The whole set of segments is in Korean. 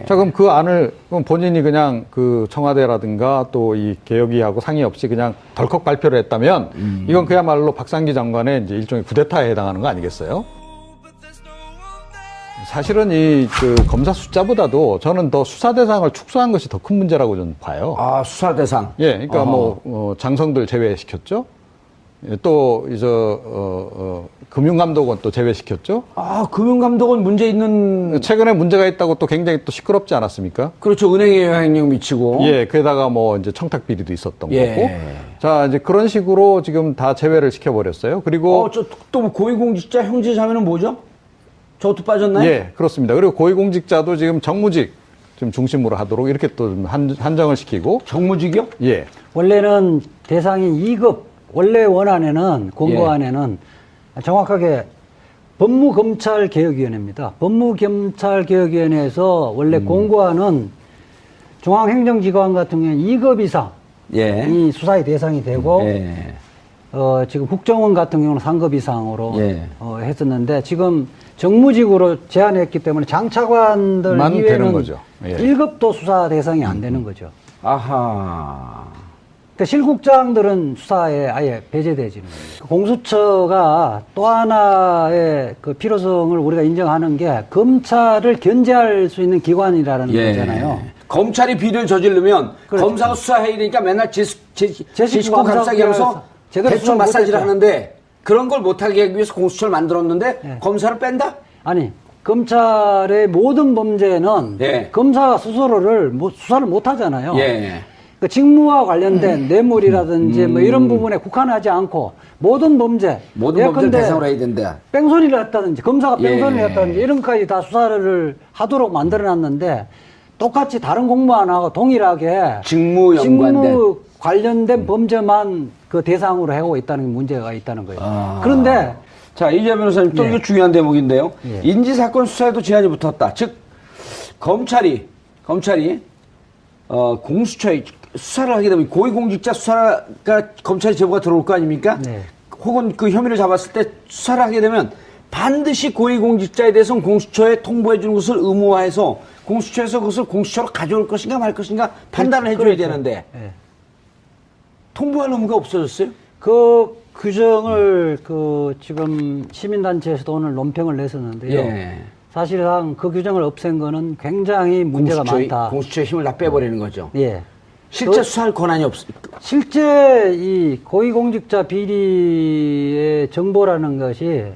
자, 그럼 그 안을, 그럼 본인이 그냥 그 청와대라든가 또 이 개혁위하고 상의 없이 그냥 덜컥 발표를 했다면, 이건 그야말로 박상기 장관의 이제 일종의 쿠데타에 해당하는 거 아니겠어요? 사실은 이 그 검사 숫자보다도 저는 더 수사 대상을 축소한 것이 더 큰 문제라고 저는 봐요. 아, 수사 대상? 예, 그러니까 장성들 제외시켰죠. 예, 또, 금융감독원 또 제외시켰죠. 아, 금융감독원 문제 있는. 최근에 문제가 있다고 또 굉장히 또 시끄럽지 않았습니까? 그렇죠. 은행에 영향력 미치고. 예, 게다가 뭐 이제 청탁 비리도 있었던 예. 거고. 자, 이제 그런 식으로 지금 다 제외를 시켜버렸어요. 그리고. 또 고위공직자 형제자매는 뭐죠? 저것도 빠졌나요? 예, 그렇습니다. 그리고 고위공직자도 지금 정무직 좀 중심으로 하도록 이렇게 또 한정을 시키고. 정무직이요? 예. 원래는 대상이 2급, 원래 원안에는, 공고안에는 정확하게 법무검찰개혁위원회입니다. 법무검찰개혁위원회에서 원래 공고안은 중앙행정기관 같은 경우는 2급 이상이 수사의 대상이 되고, 지금 국정원 같은 경우는 3급 이상으로 했었는데, 지금 정무직으로 제한했기 때문에 장차관들 이외에는 되는 거죠. 예. 1급도 수사 대상이 안 되는 거죠. 아하. 그러니까 실국장들은 수사에 아예 배제되지는 겁니다. 공수처가 또 하나의 그 필요성을 우리가 인정하는 게 검찰을 견제할 수 있는 기관이라는 거잖아요. 검찰이 비리를 저지르면 그렇죠. 검사가 수사해야 되니까 맨날 제식구 감싸기 하면서 대충 마사지를 하는데 그런 걸 못하게 하기 위해서 공수처를 만들었는데 검사를 뺀다? 아니, 검찰의 모든 범죄는 검사가 스스로를 수사를 못 하잖아요. 그 직무와 관련된 뇌물이라든지 뭐 이런 부분에 국한하지 않고 모든 범죄, 모든 범죄를 대상으로 해야 된다. 뺑소니를 했다든지 검사가 뺑소니를 했다든지 이런 것까지 다 수사를 하도록 만들어놨는데 똑같이 다른 공무원하고 동일하게 직무 관련된 범죄만 그 대상으로 하고 있다는 문제가 있다는 거예요. 그런데 자, 이재 변호사님 또 이거 중요한 대목인데요. 인지사건 수사에도 제한이 붙었다. 즉 검찰이 공수처에 수사를 하게 되면 고위공직자 수사가 검찰이 제보가 들어올 거 아닙니까? 혹은 그 혐의를 잡았을 때 수사를 하게 되면 반드시 고위공직자에 대해서는 공수처에 통보해 주는 것을 의무화해서 공수처에서 그것을 공수처로 가져올 것인가 말 것인가 판단을 해줘야 되는데 통보할 의무가 없어졌어요? 그 규정을 지금 시민단체에서도 오늘 논평을 냈었는데요. 사실상 그 규정을 없앤 거는 굉장히 문제가 많다. 공수처의 힘을 다 빼버리는 거죠. 예. 실제 수사할 권한이 없습니까? 실제 이 고위공직자 비리의 정보라는 것이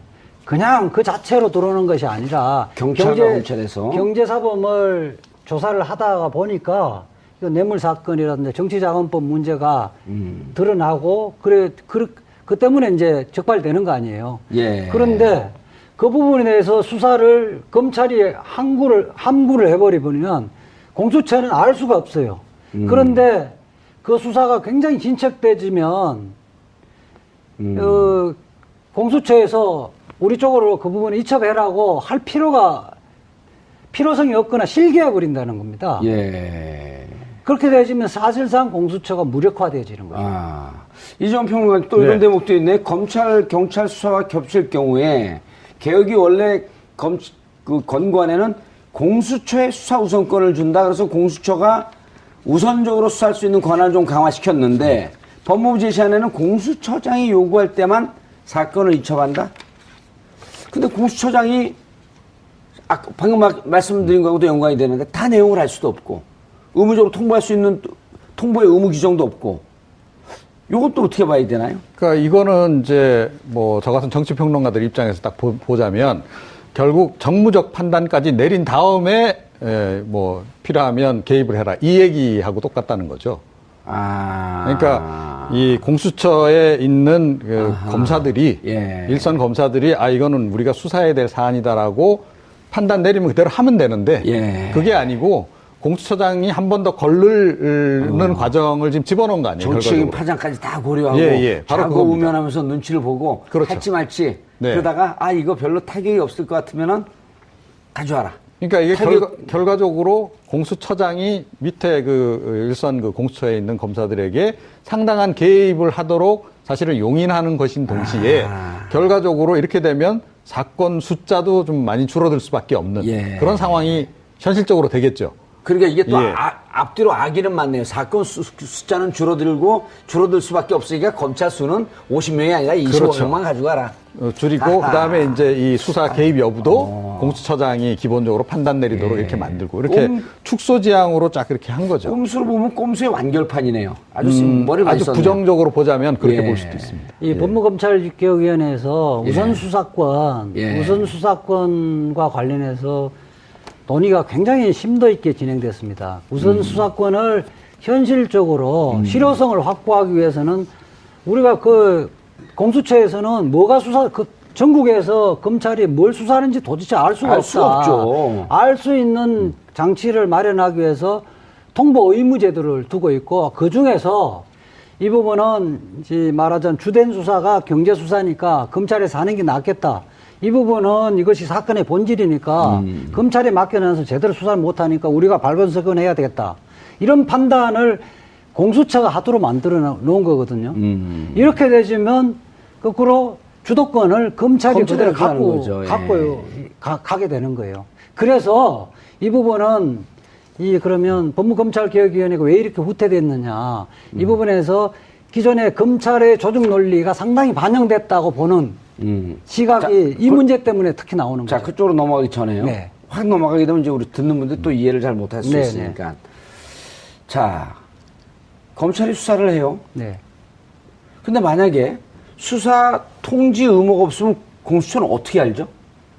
그냥 그 자체로 들어오는 것이 아니라 경찰과 검찰에서 경제사범을 조사를 하다가 보니까 이거 뇌물 사건이라든지 정치자금법 문제가 드러나고 그 때문에 이제 적발되는 거 아니에요. 그런데 그 부분에 대해서 수사를 검찰이 함구를 해버리면 공수처는 알 수가 없어요. 그런데 그 수사가 굉장히 진척되지면 공수처에서 우리 쪽으로 그 부분을 이첩해라고 할 필요성이 없거나 실기해 버린다는 겁니다. 그렇게 되지면 사실상 공수처가 무력화되어지는 거죠. 이재원 평론가 또 이런 대목도 있네. 검찰, 경찰 수사와 겹칠 경우에 개혁이 원래 건관에는 공수처에 수사 우선권을 준다. 그래서 공수처가 우선적으로 수사할 수 있는 권한을 좀 강화시켰는데 법무부 제시안에는 공수처장이 요구할 때만 사건을 이첩한다. 근데 공수처장이 방금 말씀드린 거하고도 연관이 되는데 다 내용을 알 수도 없고 의무적으로 통보할 수 있는 통보의 의무 규정도 없고 이것도 어떻게 봐야 되나요? 그러니까 이거는 이제 뭐 저 같은 정치평론가들 입장에서 딱 보자면 결국 정무적 판단까지 내린 다음에 뭐 필요하면 개입을 해라 이 얘기하고 똑같다는 거죠. 그러니까 이 공수처에 있는 검사들이 일선 검사들이 이거는 우리가 수사해야 될 사안이다라고 판단 내리면 그대로 하면 되는데 그게 아니고 공수처장이 한 번 더 걸르는 과정을 지금 집어넣은 거 아니에요? 정치적인 파장까지 다 고려하고 바로 자고 우면하면서 눈치를 보고 할지 말지 그러다가 이거 별로 타격이 없을 것 같으면은 가져와라. 그러니까 이게 결과적으로 공수처장이 밑에 일선 공수처에 있는 검사들에게 상당한 개입을 하도록 사실은 용인하는 것인 동시에 결과적으로 이렇게 되면 사건 숫자도 좀 많이 줄어들 수밖에 없는 그런 상황이 현실적으로 되겠죠. 그러니까 이게 또 예. 앞뒤로 악의는 많네요. 사건 숫자는 줄어들 수밖에 없으니까 검찰 수는 50명이 아니라 25명만 그렇죠. 가져가라. 줄이고 그다음에 이제 이 수사 개입 여부도 공수처장이 기본적으로 판단 내리도록 예. 이렇게 만들고 이렇게 축소 지향으로 쫙 이렇게 한 거죠. 꼼수로 보면 꼼수의 완결판이네요. 아주 머리를 많이 아주 썼네요. 부정적으로 보자면 그렇게 예. 볼 수도 있습니다. 이 법무검찰개혁위원회에서 예. 우선 수사권과 관련해서 논의가 굉장히 심도 있게 진행됐습니다. 우선 수사권을 현실적으로 실효성을 확보하기 위해서는 우리가 그 공수처에서는 뭐가 전국에서 검찰이 뭘 수사하는지 도대체 알 수가 알 없다. 수 없죠. 알 수 있는 장치를 마련하기 위해서 통보 의무 제도를 두고 있고 그 중에서 이 부분은 이제 말하자면 주된 수사가 경제 수사니까 검찰에서 하는 게 낫겠다. 이 부분은 이것이 사건의 본질이니까 검찰에 맡겨놔서 제대로 수사를 못하니까 우리가 발본석원해야 되겠다. 이런 판단을 공수처가 하도록 만들어 놓은 거거든요. 이렇게 되면 거꾸로 주도권을 검찰이 그대로 가게 되는 거예요. 그래서 이 부분은 그러면 법무검찰개혁위원회가 왜 이렇게 후퇴됐느냐. 이 부분에서 기존의 검찰의 조직 논리가 상당히 반영됐다고 보는 시각이 이 문제 때문에 특히 나오는 거예요. 자, 그쪽으로 넘어가기 전에요. 네. 확 넘어가게 되면 이제 우리 듣는 분들 또 이해를 잘 못할 수 네, 있으니까. 자, 검찰이 수사를 해요. 네. 근데 만약에 수사 통지 의무가 없으면 공수처는 어떻게 알죠?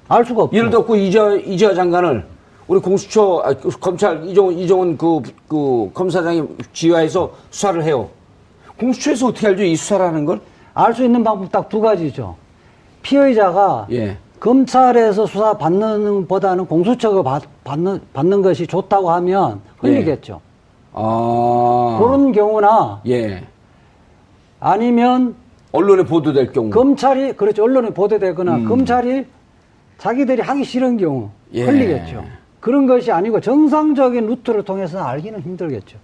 알 수가 없죠. 예를 들어 이재화 장관을 우리 공수처 검찰 이종훈 그 검사장이 지휘하에서 수사를 해요. 공수처에서 어떻게 알죠? 이 수사를 하는 걸? 알 수 있는 방법 딱 두 가지죠. 피의자가 예. 검찰에서 수사 받는 보다는 공수처가 받는 것이 좋다고 하면 흘리겠죠. 그런 경우나 예. 아니면 언론에 보도될 경우. 검찰이 그렇죠. 언론에 보도되거나 검찰이 자기들이 하기 싫은 경우 예. 흘리겠죠. 그런 것이 아니고 정상적인 루트를 통해서는 알기는 힘들겠죠.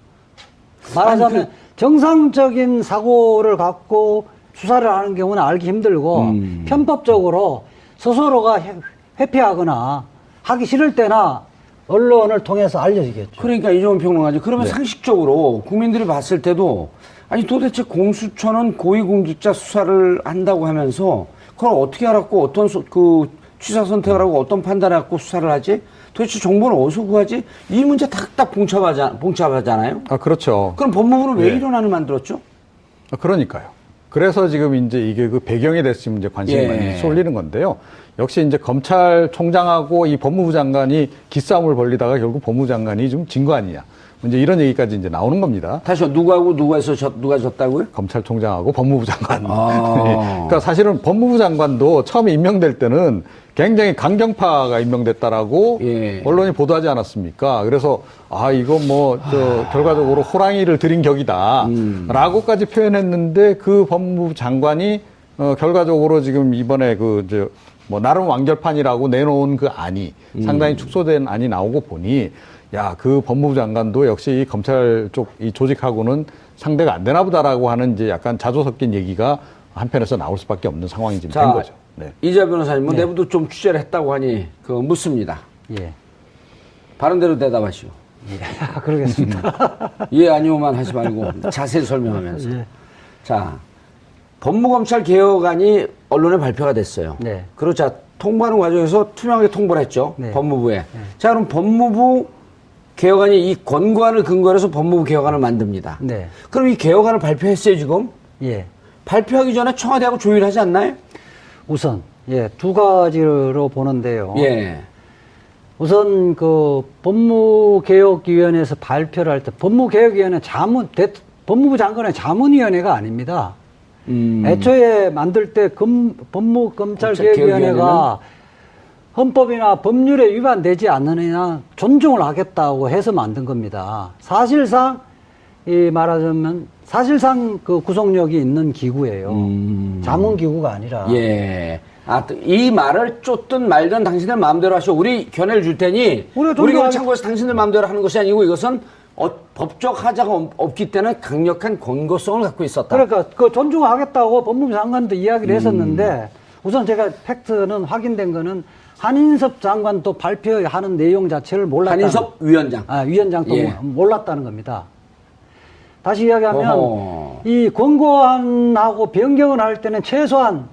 말하자면 정상적인 사고를 갖고 수사를 하는 경우는 알기 힘들고 편법적으로 스스로가 회피하거나 하기 싫을 때나 언론을 통해서 알려지겠죠. 그러니까 이종훈 평론가죠. 그러면 상식적으로 국민들이 봤을 때도 아니 도대체 공수처는 고위공직자 수사를 한다고 하면서 그걸 어떻게 알았고 어떤 취사 선택을 하고 어떤 판단을 갖고 수사를 하지? 도대체 정보는 어디서 구하지? 이 문제 딱 봉착하잖아요. 그렇죠. 그럼 법무부는 왜 이런 안을 만들었죠? 그러니까요. 그래서 지금 이제 이게 그 배경에 대해서 지금 이제 관심이 많이 쏠리는 건데요. 역시 이제 검찰총장하고 이 법무부 장관이 기싸움을 벌리다가 결국 법무부 장관이 좀 진 거 아니냐. 이제 이런 얘기까지 이제 나오는 겁니다. 다시 누가 졌다고요? 검찰총장하고 법무부 장관. 그러니까 사실은 법무부 장관도 처음에 임명될 때는 굉장히 강경파가 임명됐다라고 언론이 보도하지 않았습니까? 그래서 이거 결과적으로 호랑이를 들인 격이다. 라고까지 표현했는데 그 법무부 장관이 결과적으로 지금 이번에 나름 완결판이라고 내놓은 그 안이 상당히 축소된 안이 나오고 보니 그 법무부 장관도 역시 이 검찰 쪽 이 조직하고는 상대가 안 되나 보다라고 하는 이제 약간 자조 섞인 얘기가 한편에서 나올 수밖에 없는 상황이 지금 된 거죠. 네. 이재화 변호사님, 내부도 좀 취재를 했다고 하니 묻습니다. 예. 바른대로 대답하시오. 예. 그러겠습니다. 예, 아니오만 하지 말고 자세히 설명하면서. 예. 자, 법무검찰 개혁안이 언론에 발표가 됐어요. 네. 그렇자 통보하는 과정에서 투명하게 통보를 했죠. 네. 법무부에. 자, 그럼 법무부 개혁안이 이 권고안을 근거로 해서 법무부 개혁안을 만듭니다. 네. 그럼 이 개혁안을 발표했어요, 지금? 예. 발표하기 전에 청와대하고 조율하지 않나요? 우선, 두 가지로 보는데요. 예. 우선 법무개혁위원회에서 발표를 할 때 법무개혁위원회 법무부 장관의 자문위원회가 아닙니다. 애초에 만들 때 법무검찰개혁위원회가 헌법이나 법률에 위반되지 않느냐 존중을 하겠다고 해서 만든 겁니다. 사실상 말하자면 그 구속력이 있는 기구예요. 자문기구가 아니라. 예. 이 말을 쫓든 말든 당신들 마음대로 하시오. 우리 견해를 줄 테니 우리가 참고해서 당신들 마음대로 하는 것이 아니고 이것은 법적 하자가 없기 때문에 강력한 권고성을 갖고 있었다. 그러니까 존중하겠다고 법무부 장관도 이야기를 했었는데 우선 제가 팩트는 확인된 거는 한인섭 장관도 발표하는 내용 자체를 몰랐다는. 한인섭 위원장. 위원장도 예. 몰랐다는 겁니다. 다시 이야기하면 이 권고안하고 변경을 할 때는 최소한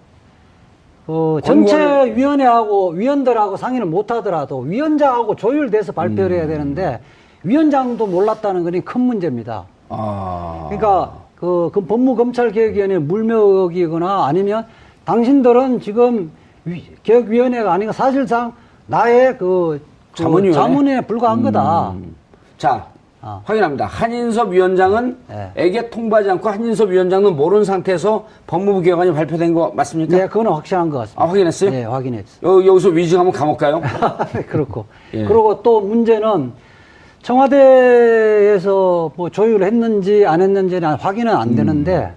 전체 위원회하고 위원들하고 상의를 못 하더라도 위원장하고 조율돼서 발표를 해야 되는데 위원장도 몰랐다는 것이 큰 문제입니다. 그러니까 그 법무검찰개혁위원회 물명이거나 아니면 당신들은 지금 개혁위원회가 아니고 사실상 나의 자문위에 불과한 거다. 자, 확인합니다. 한인섭 위원장은 에게 통보하지 않고 한인섭 위원장은 모르는 상태에서 법무부 개혁안이 발표된 거 맞습니까? 네, 그건 확실한 것 같습니다. 확인했어요? 네, 확인했어요. 여기서 위증하면 감옥 가요? 그렇고. 예. 그리고 또 문제는 청와대에서 뭐 조율을 했는지 안 했는지는 확인은 안 되는데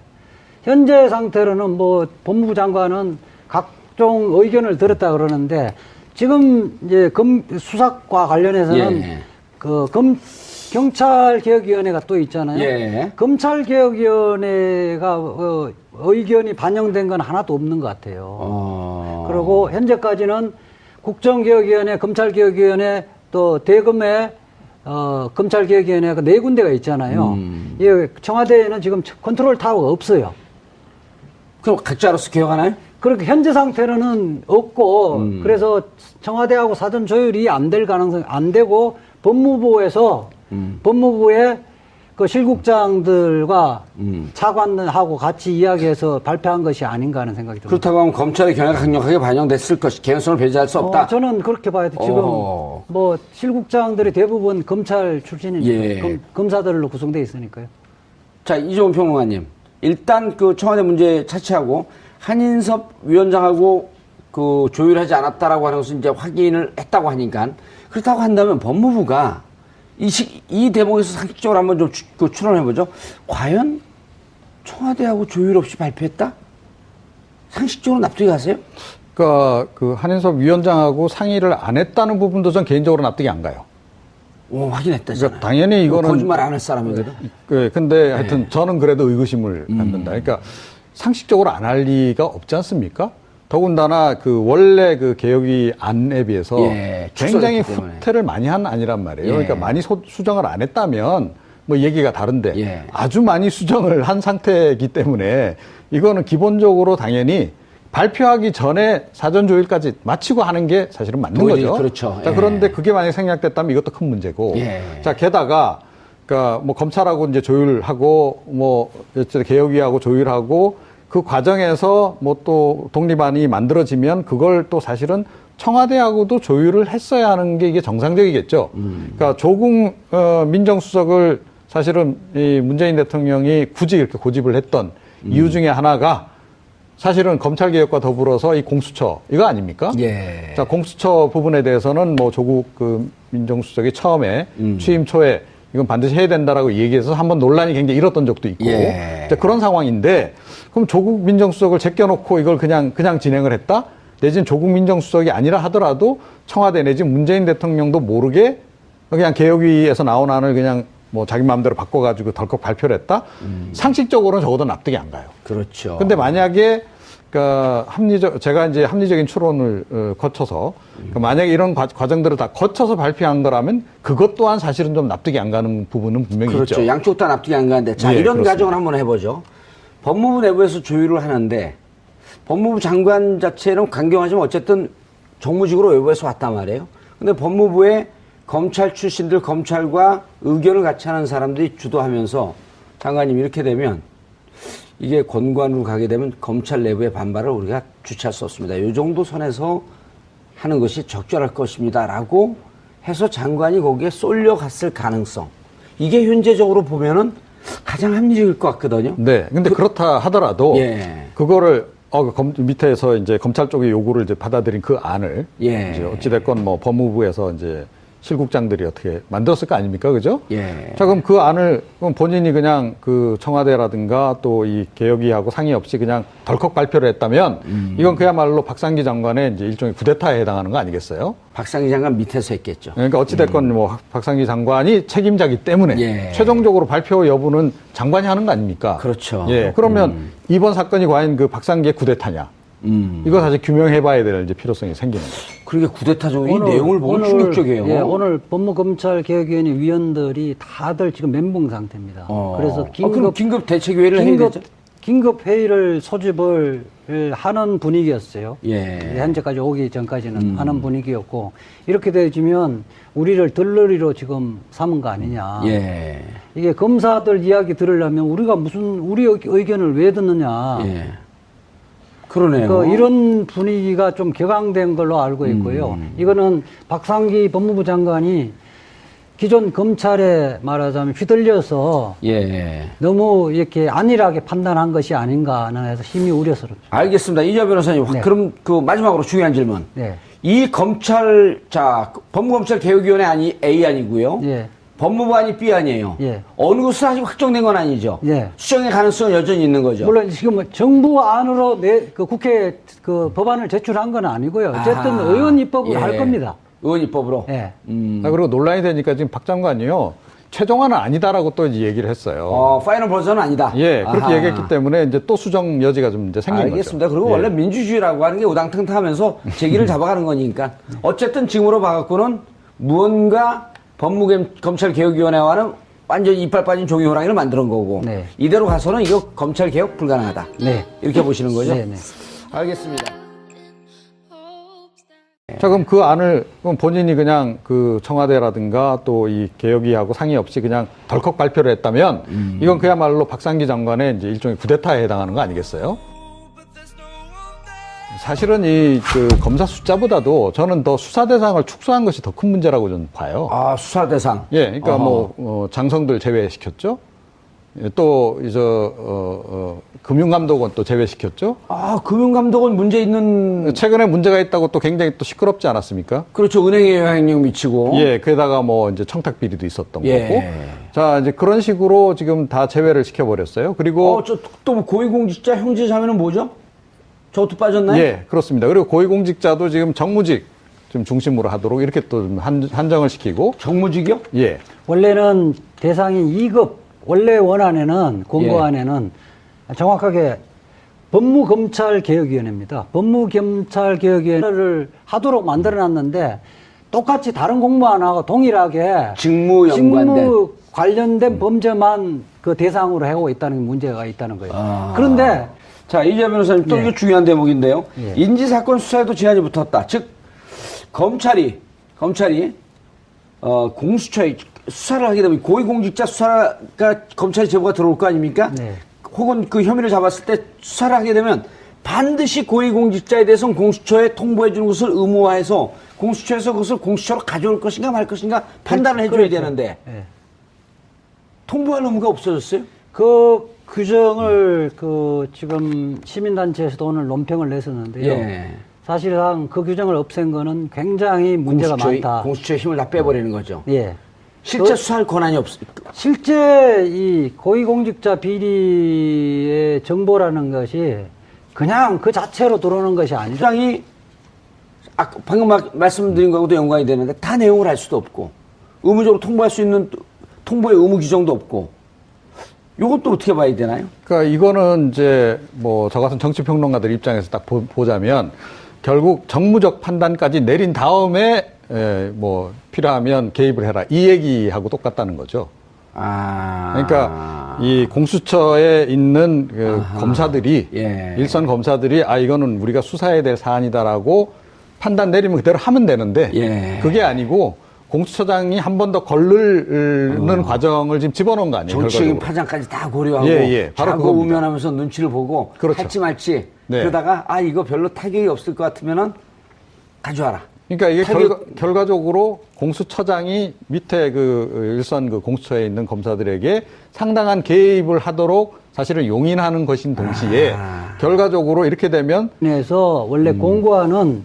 현재 상태로는 뭐 법무부 장관은 각종 의견을 들었다 그러는데 지금 이제 수사과 관련해서는 경찰개혁위원회가 또 있잖아요. 예. 검찰개혁위원회가 의견이 반영된 건 하나도 없는 것 같아요. 그리고 현재까지는 국정개혁위원회, 검찰개혁위원회 또 대검의 검찰개혁위원회가 4군데가 있잖아요. 예, 청와대에는 지금 컨트롤 타워가 없어요. 그럼 각자 알아서 개혁하나요? 그렇게 현재 상태로는 없고 그래서 청와대하고 사전 조율이 안 될 가능성이 안 되고 법무부의 그 실국장들과 차관하고 같이 이야기해서 발표한 것이 아닌가 하는 생각이 듭니다. 그렇다고 하면 검찰의 견해가 강력하게 반영됐을 것이 개연성을 배제할 수 없다. 저는 그렇게 봐야 돼. 지금 뭐 실국장들이 대부분 검찰 출신이니까 검사들로 구성되어 있으니까요. 자, 이종훈 평론가님, 일단 그 청와대 문제 차치하고 한인섭 위원장하고 그 조율하지 않았다라고 하는 것은 이제 확인을 했다고 하니까 그렇다고 한다면 법무부가 이 대목에서 상식적으로 한번 좀 추론해보죠. 과연 청와대하고 조율 없이 발표했다? 상식적으로 납득이 가세요? 그러니까 그 한인섭 위원장하고 상의를 안 했다는 부분도 전 개인적으로 납득이 안 가요. 확인했다잖아요. 그러니까 당연히 이거는 거짓말 안 할 사람이거든. 근데 하여튼 저는 그래도 의구심을 갖는다. 그러니까 상식적으로 안 할 리가 없지 않습니까? 더군다나 그 원래 그 개혁위 안에 비해서 굉장히 후퇴를 많이 한 안이란 말이에요. 그러니까 많이 수정을 안 했다면 뭐 얘기가 다른데 아주 많이 수정을 한 상태이기 때문에 이거는 기본적으로 당연히 발표하기 전에 사전 조율까지 마치고 하는 게 사실은 맞는 거죠. 그렇죠. 자, 그런데 그게 만약에 생략됐다면 이것도 큰 문제고. 자, 게다가 그러니까 뭐 검찰하고 이제 조율하고 뭐 개혁위하고 조율하고 그 과정에서 뭐 또 독립안이 만들어지면 그걸 또 사실은 청와대하고도 조율을 했어야 하는 게 이게 정상적이겠죠. 그러니까 조국 민정수석을 사실은 이 문재인 대통령이 굳이 이렇게 고집을 했던 이유 중에 하나가 사실은 검찰개혁과 더불어서 이 공수처 이거 아닙니까? 자, 공수처 부분에 대해서는 뭐 조국 그 민정수석이 처음에 취임 초에 이건 반드시 해야 된다라고 얘기해서 한번 논란이 굉장히 일었던 적도 있고 그런 상황인데 그럼 조국 민정수석을 제껴놓고 이걸 그냥 진행을 했다? 내지는 조국 민정수석이 아니라 하더라도 청와대 내지는 문재인 대통령도 모르게 그냥 개혁위에서 나온 안을 그냥 뭐 자기 마음대로 바꿔가지고 덜컥 발표를 했다? 상식적으로는 적어도 납득이 안 가요. 그렇죠. 근데 만약에 그러니까 제가 이제 합리적인 추론을 거쳐서 그러니까 만약에 이런 과정들을 다 거쳐서 발표한 거라면 그것 또한 사실은 좀 납득이 안 가는 부분은 분명히 있죠. 그렇죠. 양쪽 다 납득이 안 가는데 자, 이런 그렇습니다. 가정을 한번 해보죠. 법무부 내부에서 조율을 하는데 법무부 장관 자체는 강경하지만 어쨌든 정무직으로 외부에서 왔단 말이에요. 근데 법무부에 검찰 출신들 검찰과 의견을 같이 하는 사람들이 주도하면서 장관님 이렇게 되면 이게 권고안으로 가게 되면 검찰 내부의 반발을 우리가 주체할 수 없습니다. 이 정도 선에서 하는 것이 적절할 것입니다. 라고 해서 장관이 거기에 쏠려갔을 가능성. 이게 현재적으로 보면은 가장 합리적일 것 같거든요. 네. 근데 그렇다 하더라도 그거를 밑에서 이제 검찰 쪽의 요구를 이제 받아들인 그 안을 이제 어찌됐건 뭐 법무부에서 이제 실국장들이 어떻게 만들었을 거 아닙니까? 그죠? 자, 그럼 그 안을 그럼 본인이 그냥 그 청와대라든가 또 이 개혁위하고 상의 없이 그냥 덜컥 발표를 했다면 이건 그야말로 박상기 장관의 이제 일종의 쿠데타에 해당하는 거 아니겠어요? 박상기 장관 밑에서 했겠죠. 그러니까 어찌됐건 뭐 박상기 장관이 책임자기 때문에 최종적으로 발표 여부는 장관이 하는 거 아닙니까? 그렇죠. 그러면 이번 사건이 과연 그 박상기의 쿠데타냐? 이거 사실 규명해봐야 될 이제 필요성이 생기는 거죠. 그러게 쿠데타죠. 이 내용을 보면 충격적이에요. 예, 오늘 법무검찰개혁위원회 위원들이 다들 지금 멘붕 상태입니다. 그래서 긴급 대책회의를 해야 되죠? 긴급 회의를 소집을 하는 분위기였어요. 예. 현재까지 오기 전까지는 하는 분위기였고, 이렇게 되어지면 우리를 들러리로 지금 삼은 거 아니냐. 예. 이게 검사들 이야기 들으려면 우리가 우리 의견을 왜 듣느냐. 예. 그러네요. 이런 분위기가 좀 격앙된 걸로 알고 있고요. 이거는 박상기 법무부 장관이 기존 검찰에 말하자면 휘둘려서 너무 이렇게 안일하게 판단한 것이 아닌가 하는 해서 심히 우려스럽습니다. 알겠습니다. 이재화 변호사님, 네. 그럼 그 마지막으로 중요한 질문. 네. 이 법무검찰개혁위원회 아니 A 아니고요. 예. 법무부 아니 B 아니에요. 예. 어느 것은 아직 확정된 건 아니죠. 예. 수정의 가능성은 여전히 있는 거죠. 물론 지금 정부 안으로 국회에 법안을 제출한 건 아니고요. 어쨌든 의원 입법을 할 겁니다. 의원 입법으로. 예. 그리고 논란이 되니까 지금 박 장관이요. 최종안은 아니다라고 또 이제 얘기를 했어요. 파이널 버전은 아니다. 예, 그렇게 얘기했기 때문에 이제 또 수정 여지가 좀 이제 생긴 거죠. 알겠습니다. 그리고 원래 민주주의라고 하는 게 우당탕탕하면서 제기를 잡아가는 거니까. 어쨌든 지금으로 봐갖고는 무언가 법무검찰개혁위원회와는 완전히 이빨 빠진 종이 호랑이를 만드는 거고. 네. 이대로 가서는 이거 검찰개혁 불가능하다. 네. 이렇게 보시는 거죠? 네, 네. 알겠습니다. 자, 그럼 그 안을 그럼 본인이 그냥 그 청와대라든가 또 이 개혁위하고 상의 없이 그냥 덜컥 발표를 했다면 이건 그야말로 박상기 장관의 이제 일종의 쿠데타에 해당하는 거 아니겠어요? 사실은 이 검사 숫자보다도 저는 더 수사 대상을 축소한 것이 더 큰 문제라고 저는 봐요. 수사 대상. 예, 그러니까 장성들 제외시켰죠. 또 금융감독원 또 제외시켰죠. 금융감독원 문제 있는. 최근에 문제가 있다고 또 굉장히 또 시끄럽지 않았습니까? 그렇죠. 은행에 영향력 미치고. 예, 게다가 이제 청탁 비리도 있었던 예. 거고. 자, 이제 그런 식으로 지금 다 제외를 시켜버렸어요. 그리고. 또 고위공직자 형제자매는 뭐죠? 저것도 빠졌나요? 예, 그렇습니다. 그리고 고위공직자도 지금 정무직 좀 중심으로 하도록 이렇게 또 한정을 시키고. 정무직이요? 예. 원래는 대상이 2급, 원래 원안에는, 공고안에는 정확하게 법무검찰개혁위원회입니다. 법무검찰개혁위원회를 하도록 만들어놨는데 똑같이 다른 공무원하고 동일하게 직무 관련된 범죄만 그 대상으로 하고 있다는 문제가 있다는 거예요. 그런데 자, 이재화 변호사님 또 이게 중요한 대목인데요. 예. 인지사건 수사에도 제한이 붙었다. 즉 검찰이 공수처에 수사를 하게 되면 고위공직자 수사가 검찰이 제보가 들어올 거 아닙니까? 네. 혹은 그 혐의를 잡았을 때 수사를 하게 되면 반드시 고위공직자에 대해서는 공수처에 통보해 주는 것을 의무화해서 공수처에서 그것을 공수처로 가져올 것인가 말 것인가 판단을 해줘야 되는데 네. 통보할 의무가 없어졌어요? 그 규정을 지금 시민단체에서도 오늘 논평을 냈었는데요. 예. 사실상 그 규정을 없앤 거는 굉장히 문제가 많다. 공수처의 힘을 다 빼버리는 거죠. 예. 실제 수사할 권한이 없습니까? 실제 이 고위공직자 비리의 정보라는 것이 그냥 그 자체로 들어오는 것이 아니죠. 수장이 방금 말씀드린 거하고도 연관이 되는데 다 내용을 알 수도 없고 의무적으로 통보할 수 있는 통보의 의무 규정도 없고 이것도 어떻게 봐야 되나요? 그러니까 이거는 이제 저 같은 정치평론가들 입장에서 딱 보자면 결국 정무적 판단까지 내린 다음에 필요하면 개입을 해라 이 얘기하고 똑같다는 거죠. 그러니까 이 공수처에 있는 검사들이 일선 검사들이 이거는 우리가 수사해야 될 사안이다라고 판단 내리면 그대로 하면 되는데 그게 아니고 공수처장이 한 번 더 걸르는 과정을 지금 집어넣은 거 아니에요? 정치적인 파장까지 다 고려하고 바로 자고 우면하면서 눈치를 보고 그렇죠. 할지 말지 그러다가 이거 별로 타격이 없을 것 같으면은 가져와라. 그러니까 이게 결과적으로 공수처장이 밑에 일선 공수처에 있는 검사들에게 상당한 개입을 하도록 사실은 용인하는 것인 동시에 결과적으로 이렇게 되면 그래서 원래 공고안은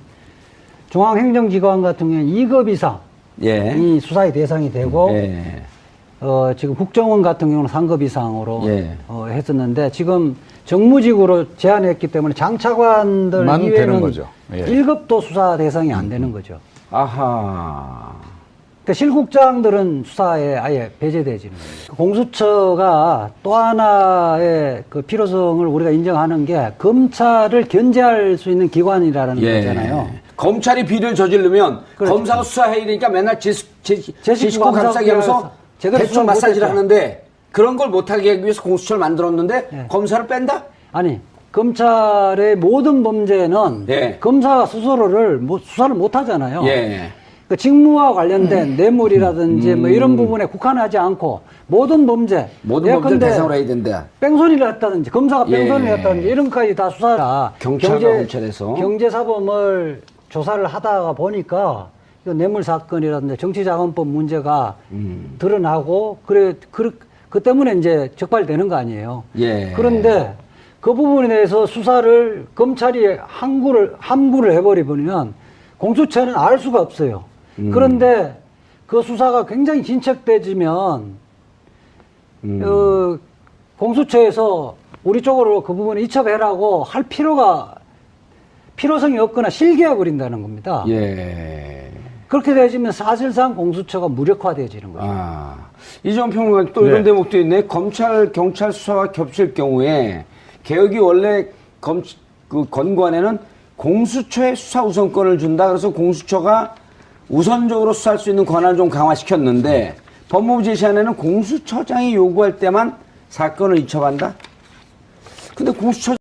중앙행정기관 같은 경우는 2급 이상 이 수사의 대상이 되고 지금 국정원 같은 경우는 3급 이상으로 했었는데 지금 정무직으로 제한했기 때문에 장차관들 이외에는 되는 거죠. 1급도 수사 대상이 안 되는 거죠. 아하. 그러니까 실국장들은 수사에 아예 배제되지는 거예요. 공수처가 또 하나의 필요성을 우리가 인정하는 게 검찰을 견제할 수 있는 기관이라는 거잖아요. 검찰이 비리를 저지르면 그렇죠. 검사가 수사해야 되니까 맨날 제19 감사하기 감싸기 하면서 제대로 대충 마사지를 못했죠. 하는데 그런 걸 못하게 하기 위해서 공수처를 만들었는데 네. 검사를 뺀다? 아니, 검찰의 모든 범죄는 예. 검사가 스스로를 수사를 못 하잖아요. 예. 그 직무와 관련된 뇌물이라든지 뭐 이런 부분에 국한하지 않고 모든 범죄, 모든 범죄를 대상으로 해야 된다. 뺑소니를 했다든지 검사가 뺑소니를 예. 했다든지 이런 것까지 다 수사라 경찰과 검찰에서 경제사범을 조사를 하다가 보니까 이거 뇌물 사건이라든지 정치자금법 문제가 드러나고 그 때문에 이제 적발되는 거 아니에요. 예. 그런데 그 부분에 대해서 수사를 검찰이 함구를 해버리면 공수처는 알 수가 없어요. 그런데 그 수사가 굉장히 진척되지면 공수처에서 우리 쪽으로 그 부분을 이첩해라고 할 필요성이 없거나 실기해 버린다는 겁니다. 예. 그렇게 되지면 사실상 공수처가 무력화되어지는 거죠. 이재용 평론가 또 이런 대목도 있네. 검찰, 경찰 수사가 겹칠 경우에 개혁이 원래 그 건관에는 공수처에 수사 우선권을 준다. 그래서 공수처가 우선적으로 수사할 수 있는 권한을 좀 강화시켰는데 법무부 제시안에는 공수처장이 요구할 때만 사건을 이첩한다? 근데 공수처